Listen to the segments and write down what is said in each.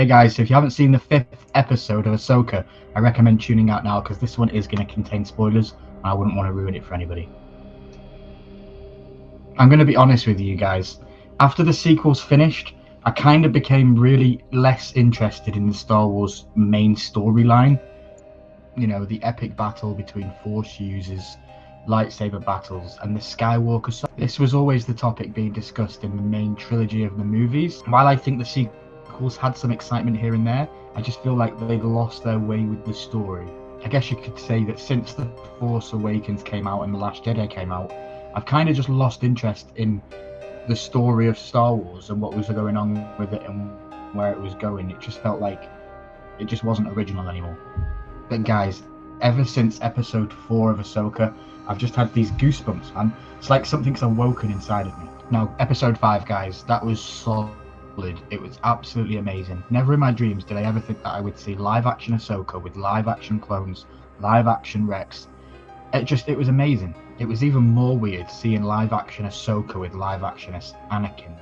Hey guys, so if you haven't seen the 5th episode of Ahsoka, I recommend tuning out now because this one is going to contain spoilers and I wouldn't want to ruin it for anybody. I'm going to be honest with you guys. After the sequels finished, I kind of became really less interested in the Star Wars main storyline. You know, the epic battle between Force users, lightsaber battles, and the Skywalker saga. This was always the topic being discussed in the main trilogy of the movies. While I think the sequels had some excitement here and there, I just feel like they'd lost their way with the story. I guess you could say that since The Force Awakens came out and The Last Jedi came out, I've kind of just lost interest in the story of Star Wars and what was going on with it and where it was going. It just felt like it just wasn't original anymore. But guys, ever since episode 4 of Ahsoka, I've just had these goosebumps, man. It's like something's awoken inside of me. Now, episode 5, guys, that was solid. It was absolutely amazing. Never in my dreams did I ever think that I would see live-action Ahsoka with live-action clones, live-action Rex. It was amazing. It was even more weird seeing live-action Ahsoka with live-action Anakin.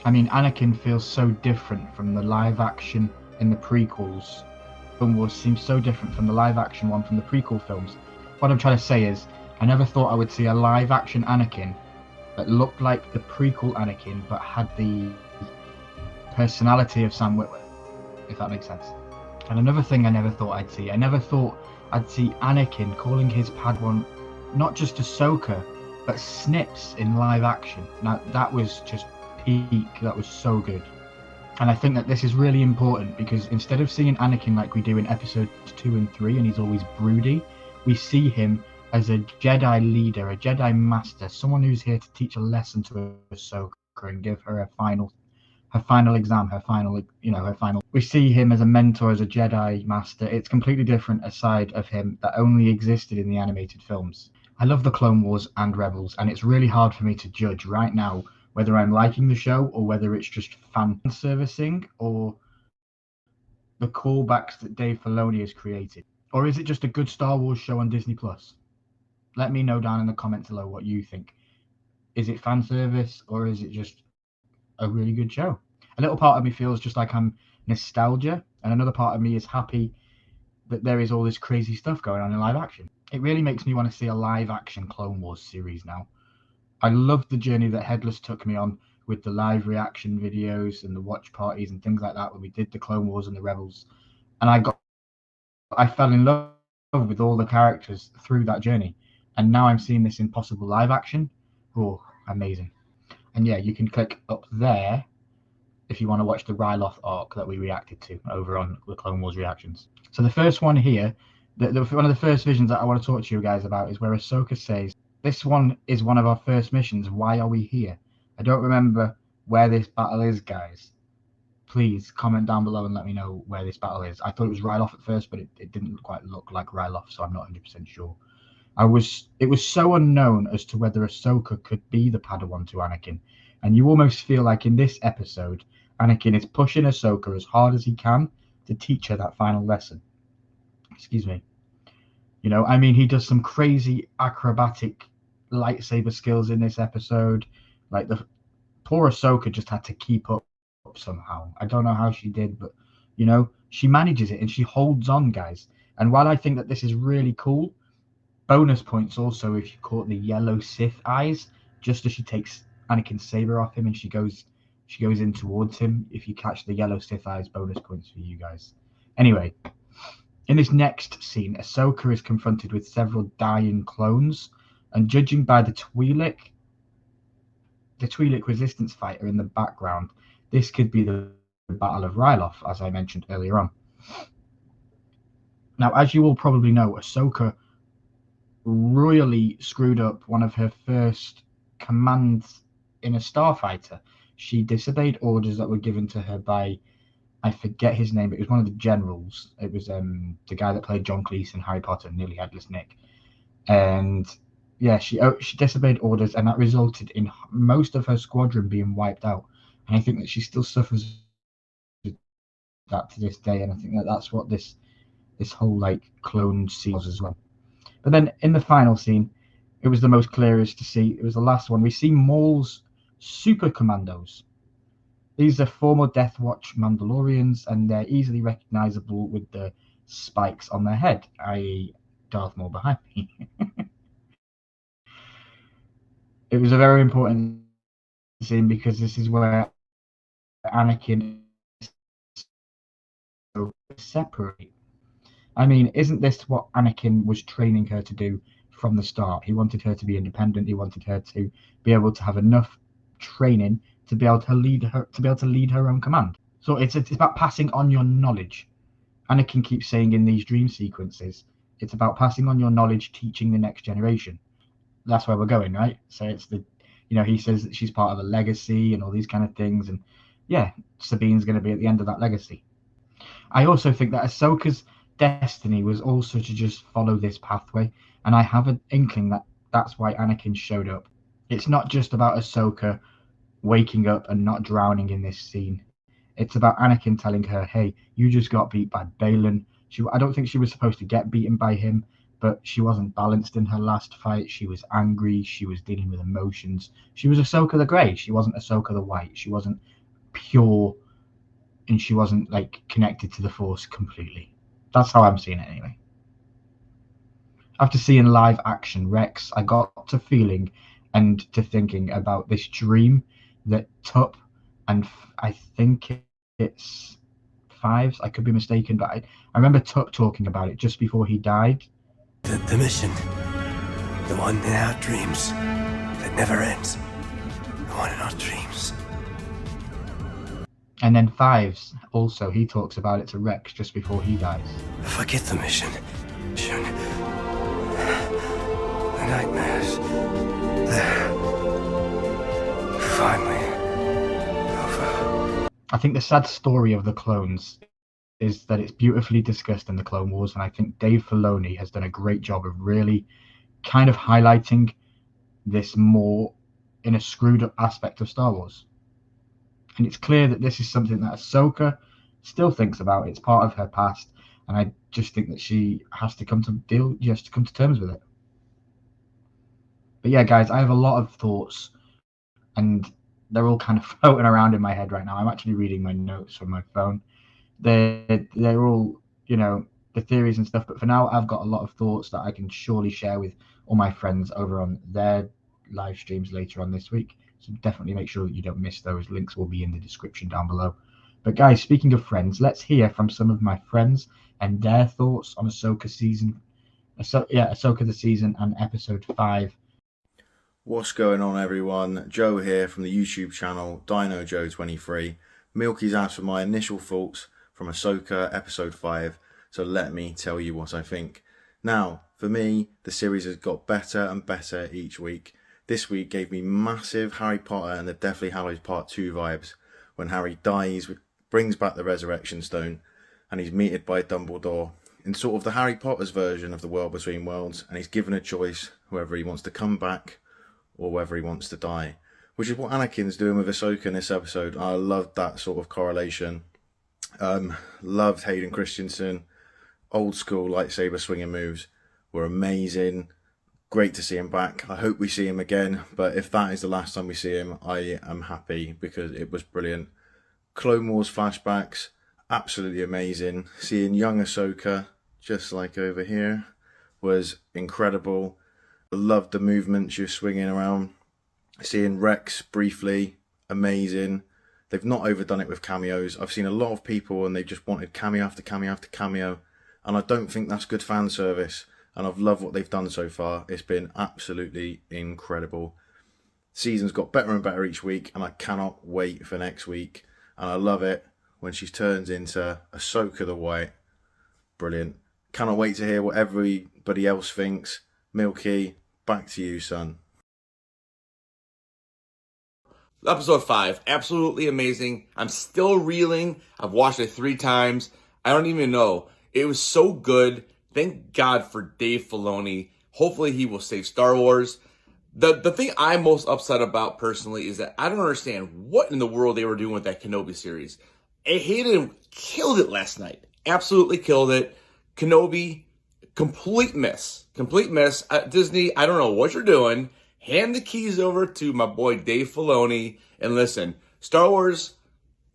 I mean, Anakin feels so different from the live-action in the prequels. Film Wars seems so different from the live-action one from the prequel films. What I'm trying to say is, I never thought I would see a live-action Anakin that looked like the prequel Anakin, but had the personality of Sam Witwer, if that makes sense. And another thing I never thought I'd see, I'd see Anakin calling his Padawan not just Ahsoka, but Snips in live action. Now, that was just peak. That was so good. And I think that this is really important because instead of seeing Anakin like we do in episodes 2 and 3, and he's always broody, we see him as a Jedi leader, a Jedi master, someone who's here to teach a lesson to Ahsoka and give her her final exam, her final. We see him as a mentor, as a Jedi master. It's completely different a side of him that only existed in the animated films. I love the Clone Wars and Rebels, and it's really hard for me to judge right now whether I'm liking the show or whether it's just fan servicing or the callbacks that Dave Filoni has created. Or is it just a good Star Wars show on Disney Plus? Let me know down in the comments below what you think. Is it fan service or is it just a really good show? A little part of me feels just like I'm nostalgia, and another part of me is happy that there is all this crazy stuff going on in live action. It really makes me want to see a live action Clone Wars series now. I loved the journey that Headless took me on with the live reaction videos and the watch parties and things like that when we did the Clone Wars and the Rebels. And I fell in love with all the characters through that journey. And now I'm seeing this in possible live action. Oh, amazing. And yeah, you can click up there if you want to watch the Ryloth arc that we reacted to over on the Clone Wars reactions. So the first one here, one of the first visions that I want to talk to you guys about is where Ahsoka says, "This one is one of our first missions. Why are we here?" I don't remember where this battle is, guys. Please comment down below and let me know where this battle is. I thought it was Ryloth at first, but it didn't quite look like Ryloth, so I'm not 100% sure. It was so unknown as to whether Ahsoka could be the Padawan to Anakin, and you almost feel like in this episode, Anakin is pushing Ahsoka as hard as he can to teach her that final lesson. Excuse me. You know, I mean, he does some crazy acrobatic lightsaber skills in this episode. Like the poor Ahsoka just had to keep up somehow. I don't know how she did, but you know, she manages it and she holds on, guys. And while I think that this is really cool, bonus points also if you caught the yellow Sith eyes just as she takes Anakin's saber off him and she goes in towards him. If you catch the yellow Sith eyes, bonus points for you guys. Anyway, in this next scene, Ahsoka is confronted with several dying clones, and judging by the Twi'lek resistance fighter in the background, this could be the Battle of Ryloth, as I mentioned earlier on. Now, as you all probably know, Ahsoka royally screwed up one of her first commands in a starfighter. She disobeyed orders that were given to her by, I forget his name, but it was one of the generals. It was the guy that played John Cleese in Harry Potter, Nearly Headless Nick. And yeah, she disobeyed orders, and that resulted in most of her squadron being wiped out. And I think that she still suffers with that to this day. And I think that that's what this whole like clone scene was as well. But then in the final scene, it was the most clearest to see. It was the last one. We see Maul's super commandos. These are former Death Watch Mandalorians, and they're easily recognizable with the spikes on their head, i.e., Darth Maul behind me. It was a very important scene because this is where Anakin is separate. I mean, isn't this what Anakin was training her to do from the start? He wanted her to be independent. He wanted her to be able to have enough training to be able to lead her own command. So it's about passing on your knowledge. Anakin keeps saying in these dream sequences, it's about passing on your knowledge, teaching the next generation. That's where we're going, right? So it's he says that she's part of a legacy and all these kind of things, and yeah, Sabine's going to be at the end of that legacy. I also think that Ahsoka's destiny was also to just follow this pathway, and I have an inkling that that's why Anakin showed up. It's not just about Ahsoka waking up and not drowning in this scene. It's about Anakin telling her, hey, you just got beat by Balin. I don't think she was supposed to get beaten by him, but she wasn't balanced in her last fight. She was angry. She was dealing with emotions. She was Ahsoka the Grey. She wasn't Ahsoka the White. She wasn't pure, and she wasn't like connected to the Force completely. That's how I'm seeing it anyway. After seeing live action Rex, I got to feeling and to thinking about this dream that Tup and I think it's Fives, I could be mistaken, but I remember Tup talking about it just before he died. The mission, the one in our dreams that never ends, the one in our dreams. And then Fives, also, he talks about it to Rex just before he dies. Forget the mission. The nightmares. They're finally over. I think the sad story of the clones is that it's beautifully discussed in the Clone Wars, and I think Dave Filoni has done a great job of really kind of highlighting this more in a screwed up aspect of Star Wars. And it's clear that this is something that Ahsoka still thinks about. It's part of her past, and I just think that she has to come to terms with it. But yeah, guys, I have a lot of thoughts, and they're all kind of floating around in my head right now. I'm actually reading my notes from my phone. They're all, the theories and stuff. But for now, I've got a lot of thoughts that I can surely share with all my friends over on their live streams later on this week. So definitely make sure that you don't miss those. Links will be in the description down below. But guys, speaking of friends, let's hear from some of my friends and their thoughts on Ahsoka the season and episode 5. What's going on, everyone? Joe here from the YouTube channel DinoJoe23. Milky's asked for my initial thoughts from Ahsoka episode 5, so let me tell you what I think. Now, for me, the series has got better and better each week. This week gave me massive Harry Potter and the Deathly Hallows Part 2 vibes, when Harry dies, brings back the Resurrection Stone, and he's meted by Dumbledore in sort of the Harry Potter's version of the World Between Worlds, and he's given a choice whether he wants to come back or whether he wants to die, which is what Anakin's doing with Ahsoka in this episode. I loved that sort of correlation. Loved Hayden Christensen. Old school lightsaber swinging moves were amazing. Great to see him back. I hope we see him again, but if that is the last time we see him, I am happy because it was brilliant. Clone Wars flashbacks, absolutely amazing. Seeing young Ahsoka, just like over here, was incredible. I loved the movement she was swinging around. Seeing Rex briefly, amazing. They've not overdone it with cameos. I've seen a lot of people and they've just wanted cameo after cameo after cameo, and I don't think that's good fan service. And I've loved what they've done so far. It's been absolutely incredible. Season's got better and better each week, and I cannot wait for next week. And I love it when she turns into Ahsoka the White. Brilliant. Cannot wait to hear what everybody else thinks. Milky, back to you, son. Episode 5, absolutely amazing. I'm still reeling. I've watched it 3 times. I don't even know. It was so good. Thank God for Dave Filoni. Hopefully he will save Star Wars. The thing I'm most upset about personally is that I don't understand what in the world they were doing with that Kenobi series. Hayden killed it last night. Absolutely killed it. Kenobi, complete miss. Complete miss. Disney, I don't know what you're doing. Hand the keys over to my boy Dave Filoni. And listen, Star Wars,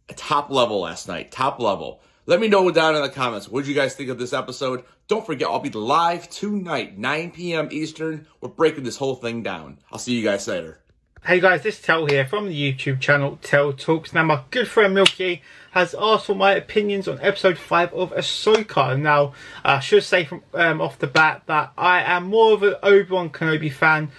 top level last night. Top level. Let me know down in the comments. What did you guys think of this episode? Don't forget, I'll be live tonight, 9 p.m. Eastern. We're breaking this whole thing down. I'll see you guys later. Hey guys, this is Tel here from the YouTube channel Tel Talks. Now, my good friend Milky has asked for my opinions on episode 5 of Ahsoka. Now, I should say from off the bat that I am more of an Obi-Wan Kenobi fan.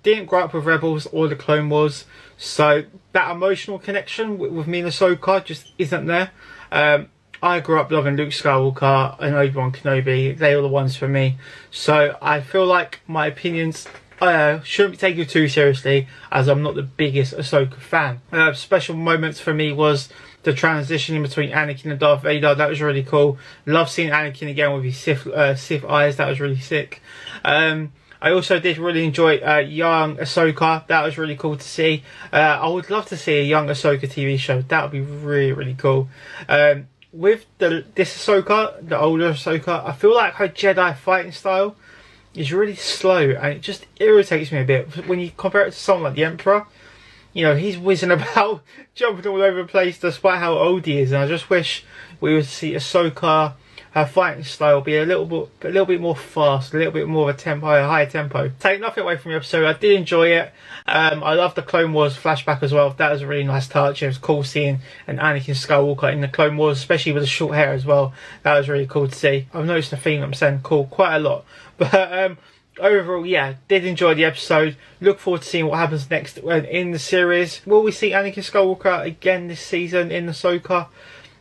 Didn't grow up with Rebels or the Clone Wars, so that emotional connection with me and Ahsoka just isn't there. I grew up loving Luke Skywalker and Obi-Wan Kenobi. They were the ones for me. So I feel like my opinions shouldn't be taken too seriously, as I'm not the biggest Ahsoka fan. Special moments for me was the transition in between Anakin and Darth Vader. That was really cool. Love seeing Anakin again with his Sith eyes. That was really sick. I also did really enjoy young Ahsoka. That was really cool to see. I would love to see a young Ahsoka TV show. That would be really, really cool. With this Ahsoka, the older Ahsoka, I feel like her Jedi fighting style is really slow, and it just irritates me a bit when you compare it to someone like the Emperor. You know, he's whizzing about, jumping all over the place despite how old he is, and I just wish we would see Ahsoka, her fighting style, be a little bit more fast, a little bit more of a tempo, a higher tempo. Take nothing away from the episode, I did enjoy it. I love the Clone Wars flashback as well. That was a really nice touch. It was cool seeing an Anakin Skywalker in the Clone Wars, especially with the short hair as well. That was really cool to see. I've noticed the theme I'm saying cool quite a lot. But overall, yeah, did enjoy the episode. Look forward to seeing what happens next in the series. Will we see Anakin Skywalker again this season in Ahsoka?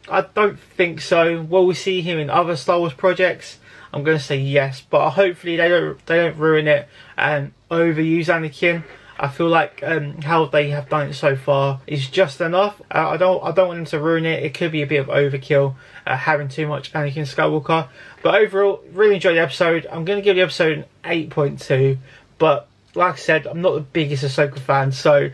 I don't think so. Will we see him in other Star Wars projects? I'm going to say yes, but hopefully they don't ruin it and overuse Anakin. I feel like how they have done it so far is just enough. I don't want them to ruin it. It could be a bit of overkill having too much Anakin Skywalker. But overall, really enjoyed the episode. I'm going to give the episode an 8.2. But like I said, I'm not the biggest Ahsoka fan, so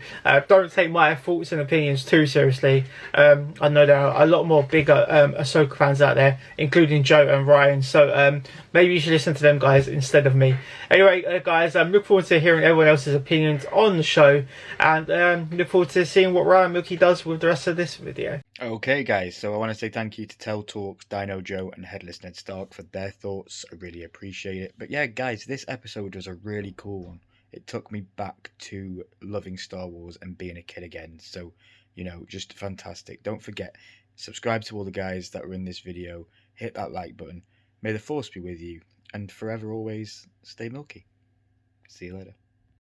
don't take my thoughts and opinions too seriously. I know there are a lot more bigger Ahsoka fans out there, including Joe and Ryan, so maybe you should listen to them guys instead of me. Anyway, guys, look forward to hearing everyone else's opinions on the show, and look forward to seeing what Ryan Milky does with the rest of this video. Okay guys, so I want to say thank you to Tel Talks, DinoJoe and Headless Ned Stark for their thoughts. I really appreciate it. But yeah guys, this episode was a really cool one. It took me back to loving Star Wars and being a kid again. So, you know, just fantastic. Don't forget, subscribe to all the guys that were in this video. Hit that like button. May the Force be with you. And forever always, stay milky. See you later.